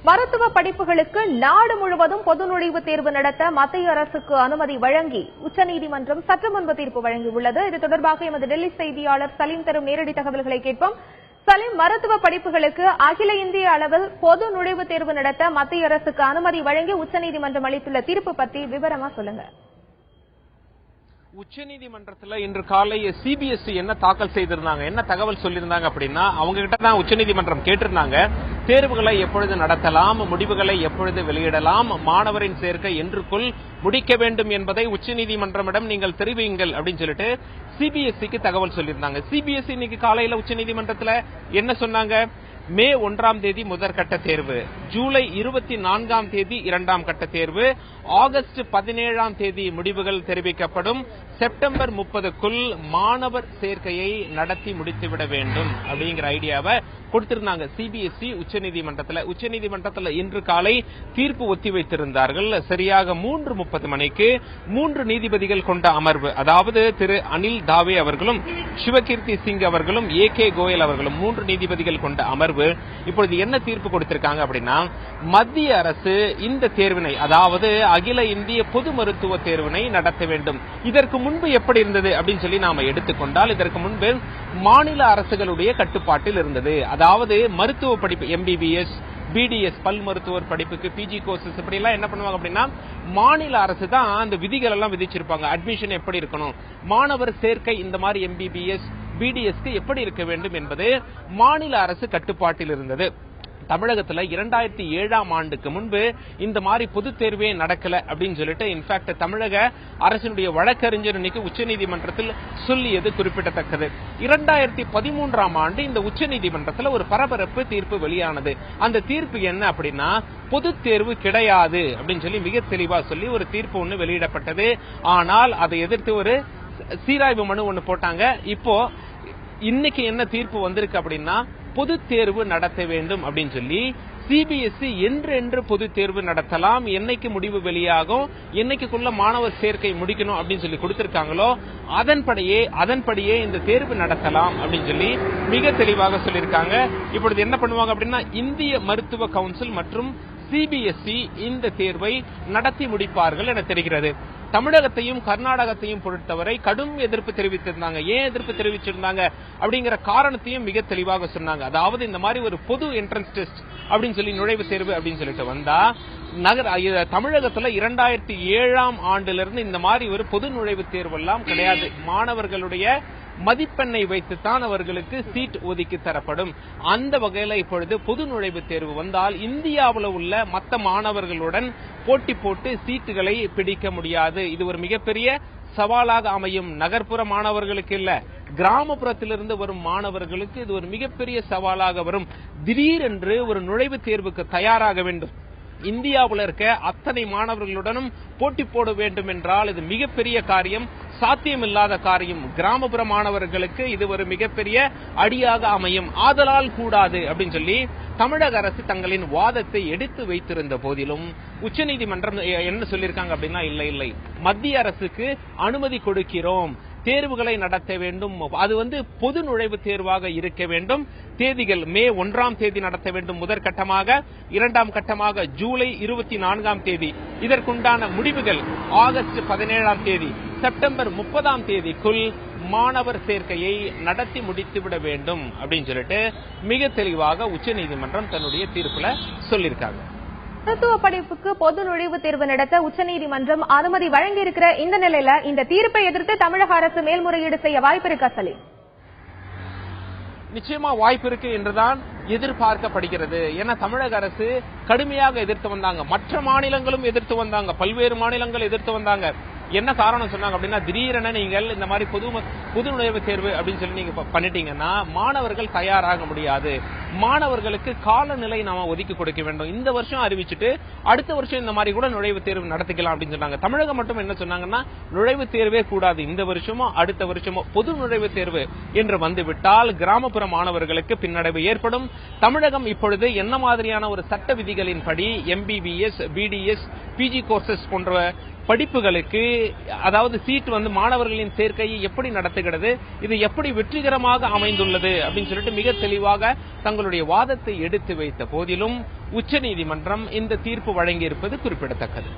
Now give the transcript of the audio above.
மருத்துவ படிப்புகளுக்கு நாடு முழுவதும் பொது நுழைவுத் தேர்வு நடத்த மத்திய அரசுக்கு அனுமதி வழங்கி உச்சநீதிமன்றம் சற்று முன்பு தீர்ப்பு வழங்கியுள்ளது. இது தொடர்பாக எமது டெல்லி செய்தியாளர் சலீம் தரும் நேரடி தகவல்களை கேட்போம். சலீம், மருத்துவ படிப்புகளுக்கு அகில இந்திய அளவில் பொது நுழைவுத் தேர்வு நடத்த மத்திய அரசுக்கு அனுமதி வழங்கி உச்சநீதிமன்றம் அளித்துள்ள தீர்ப்பு பற்றி விவரமா சொல்லுங்க. உச்சநீதிமன்றத்துல இன்று காலை சிபிஎஸ்இ என்ன தாக்கல் செய்திருந்தாங்க, என்ன தகவல் சொல்லியிருந்தாங்க அப்படின்னா, அவங்க கிட்ட தான் உச்சநீதிமன்றம் கேட்டிருந்தாங்க, தேர்வுகளை எப்பொழுது நடத்தலாம், முடிவுகளை எப்பொழுது வெளியிடலாம், மாணவரின் சேர்க்கை என்றுக்குள் முடிக்க வேண்டும் என்பதை உச்சநீதிமன்றமிடம் நீங்கள் தெரிவியுங்கள் அப்படின்னு சொல்லிட்டு சிபிஎஸ்இக்கு தகவல் சொல்லியிருந்தாங்க. சிபிஎஸ்இ இன்னைக்கு காலையில உச்சநீதிமன்றத்துல என்ன சொன்னாங்க? மே 1ஆம் தேதி முதற்கட்ட தேர்வு, ஜூலை 24ஆம் தேதி 2ஆம் கட்ட தேர்வு, ஆகஸ்ட் 17ஆம் தேதி முடிவுகள் தெரிவிக்கப்படும், செப்டம்பர் 30க்குள் மாணவர் சேர்க்கையை நடத்தி முடித்துவிட வேண்டும் அப்படிங்கிற ஐடியாவை கொடுத்திருந்தாங்க சிபிஎஸ்இ உச்சநீதிமன்றத்தில் இன்று காலை தீர்ப்பு ஒத்திவைத்திருந்தார்கள். சரியாக 3:30 மணிக்கு 3 நீதிபதிகள் கொண்ட அமர்வு, அதாவது திரு அனில் தாவே அவர்களும் சிவகீர்த்தி சிங் அவர்களும் ஏகே கோயல் அவர்களும் 3 நீதிபதிகள் கொண்ட அமர்வு இப்பொழுது என்ன தீர்ப்பு கொடுத்திருக்காங்க அப்படின்னா, மத்திய அரசு இந்த தேர்வினை, அதாவது அகில இந்திய பொது மருத்துவ தேர்வினை நடத்த வேண்டும். இதற்கு முன்பு எப்படி இருந்தது அப்படின்னு சொல்லி நாம எடுத்துக்கொண்டால், இதற்கு முன்பு மாநில அரசுகளுடைய கட்டுப்பாட்டில் இருந்தது. அதாவது மருத்துவ படிப்பு எம்பிபிஎஸ், பிடிஎஸ் பல் மருத்துவர் படிப்புக்கு பிஜி கோர்சஸ் இப்படி எல்லாம் என்ன பண்ணுவாங்க அப்படின்னா, மாநில அரசு தான் அந்த விதிகள் எல்லாம் விதிச்சிருப்பாங்க. அட்மிஷன் எப்படி இருக்கணும், மாணவர் சேர்க்கை இந்த மாதிரி எம்பிபிஎஸ் பிடிஎஸ்க்கு எப்படி இருக்க வேண்டும் என்பது மாநில அரசு கட்டுப்பாட்டில் இருந்தது. தமிழகத்தில் 2007ஆம் ஆண்டுக்கு முன்பு இந்த மாதிரி பொதுத் தேர்வே நடக்கல அப்படின்னு சொல்லிட்டு இன்ஃபேக்ட் தமிழக அரசினுடைய வழக்கறிஞர் இன்னைக்கு உச்சநீதிமன்றத்தில் சொல்லியது குறிப்பிடத்தக்கது. 2013ஆம் ஆண்டு இந்த உச்சநீதிமன்றத்தில் ஒரு பரபரப்பு தீர்ப்பு வெளியானது. அந்த தீர்ப்பு என்ன அப்படின்னா, பொதுத் தேர்வு கிடையாது அப்படின்னு சொல்லி மிக தெளிவா சொல்லி ஒரு தீர்ப்பு ஒன்று வெளியிடப்பட்டது. ஆனால் அதை எதிர்த்து ஒரு சீராய்வு மனு ஒன்று போட்டாங்க. இப்போ இன்னைக்கு என்ன தீர்ப்பு வந்திருக்கு அப்படின்னா, பொது தேர்வு நடத்த வேண்டும் அப்படின்னு சொல்லி சிபிஎஸ்இ என்று பொது தேர்வு நடத்தலாம், என்னைக்கு முடிவு வெளியாகும், என்னைக்குள்ள மாணவர் சேர்க்கை முடிக்கணும் அப்படின்னு சொல்லி கொடுத்திருக்காங்களோ அதன்படியே இந்த தேர்வு நடத்தலாம் அப்படின்னு சொல்லி மிக தெளிவாக சொல்லியிருக்காங்க. இப்பொழுது என்ன பண்ணுவாங்க அப்படின்னா, இந்திய மருத்துவ கவுன்சில் மற்றும் சிபிஎஸ்இ இந்த தேர்வை நடத்தி முடிப்பார்கள் என தெரிகிறது. தமிழகத்தையும் கர்நாடகத்தையும் பொறுத்தவரை கடும் எதிர்ப்பு தெரிவித்திருந்தாங்க. ஏன் எதிர்ப்பு தெரிவிச்சிருந்தாங்க அப்படிங்கிற காரணத்தையும் மிக தெளிவாக சொன்னாங்க. அதாவது இந்த மாதிரி ஒரு பொது என்ட்ரன்ஸ் டெஸ்ட் அப்படின்னு சொல்லி நுழைவு தேர்வு அப்படின்னு சொல்லிட்டு வந்தா, தமிழகத்துல 2007ஆம் ஆண்டிலிருந்து இந்த மாதிரி ஒரு பொது நுழைவு தேர்வு எல்லாம் கிடையாது. மாணவர்களுடைய மதிப்பெண்ணை வைத்துத்தான் அவர்களுக்கு சீட் ஒதுக்கி தரப்படும். அந்த வகையில இப்பொழுது பொது நுழைவுத் தேர்வு வந்தால் இந்தியாவில் உள்ள மற்ற மாணவர்களுடன் போட்டி போட்டு சீட்டுகளை பிடிக்க முடியாது. இது ஒரு மிகப்பெரிய சவாலாக அமையும். நகர்ப்புற மாணவர்களுக்கு இல்ல, கிராமப்புறத்திலிருந்து வரும் மாணவர்களுக்கு இது ஒரு மிகப்பெரிய சவாலாக வரும். திடீரென்று ஒரு நுழைவுத் தேர்வுக்கு தயாராக வேண்டும், இந்தியாவில் இருக்க அத்தனை மாணவர்களுடனும் போட்டி போட வேண்டும் என்றால் இது மிகப்பெரிய காரியம், சாத்தியமில்லாத காரியம். கிராமப்புற மாணவர்களுக்கு இது ஒரு மிகப்பெரிய அடியாக அமையும். ஆதலால் கூடாது அப்படின்னு சொல்லி தமிழக அரசு தங்களின் வாதத்தை எடுத்து வைத்திருந்த போதிலும் உச்சநீதிமன்றம் என்ன சொல்லியிருக்காங்க அப்படின்னா, இல்லை மத்திய அரசுக்கு அனுமதி கொடுக்கிறோம், தேர்வுகளை நடத்த வேண்டும், அது பொது நுழைவுத் தேர்வாக இருக்க வேண்டும். தேதிகள் மே 1ஆம் தேதி நடத்த வேண்டும் முதற்கட்டமாக, 2ஆம் கட்டமாக ஜூலை 24ஆம் தேதி, இதற்குண்டான முடிவுகள் ஆகஸ்ட் 17ஆம் தேதி, செப்டம்பர் 30ஆம் தேதிக்குள் மாணவர் சேர்க்கையை நடத்தி முடித்துவிட வேண்டும் அப்படின்னு சொல்லிட்டு மிக தெளிவாக உச்சநீதிமன்றம் தன்னுடைய தீர்ப்புல சொல்லியிருக்காங்க. மருத்துவ படிப்புக்கு பொது நுழைவுத் தேர்வு நடத்த உச்சநீதிமன்றம் அனுமதி வழங்கியிருக்கிற இந்த நிலையில இந்த தீர்ப்பை எதிர்த்து தமிழக அரசு மேல்முறையீடு செய்ய வாய்ப்பு இருக்கா சலீம்? நிச்சயமா வாய்ப்பு இருக்கு என்றுதான் எதிர்பார்க்கப்படுகிறது. ஏன்னா தமிழக அரசு கடுமையாக எதிர்த்து வந்தாங்க, மற்ற மாநிலங்களும் எதிர்த்து வந்தாங்க, பல்வேறு மாநிலங்கள் எதிர்த்து வந்தாங்க. என்ன காரணம் சொன்னாங்க அப்படின்னா, திடீரென நீங்கள் இந்த மாதிரி பொது நுழைவுத் தேர்வு அப்படின்னு சொல்லி நீங்க பண்ணிட்டீங்கன்னா மாணவர்கள் தயாராக முடியாது, மாணவர்களுக்கு காலநிலை நாம ஒதுக்கி கொடுக்க வேண்டும். இந்த வருஷம் அறிவிச்சுட்டு அடுத்த வருஷம் இந்த மாதிரி கூட நுழைவுத் தேர்வு நடத்திக்கலாம் அப்படின்னு சொன்னாங்க. தமிழகம் மட்டும் என்ன சொன்னாங்கன்னா, நுழைவுத் தேர்வே கூடாது, இந்த வருஷமோ அடுத்த வருஷமோ பொது நுழைவுத் தேர்வு என்று வந்துவிட்டால் கிராமப்புற மாணவர்களுக்கு பின்னடைவு ஏற்படும். தமிழகம் இப்பொழுது என்ன மாதிரியான ஒரு சட்ட விதிகளின்படி எம்பிபிஎஸ், பிடிஎஸ், பிஜி கோர்சஸ் போன்ற படிப்புகளுக்கு அதாவது சீட் மாணவர்களின் சேர்க்கையை எப்படி நடத்துகிறது, இது எப்படி வெற்றிகரமாக அமைந்துள்ளது அப்படின்னு சொல்லிட்டு மிக தெளிவாக தங்களுடைய வாதத்தை எடுத்து வைத்த போதிலும் உச்சநீதிமன்றம் இந்த தீர்ப்பு வழங்கியிருப்பது குறிப்பிடத்தக்கது.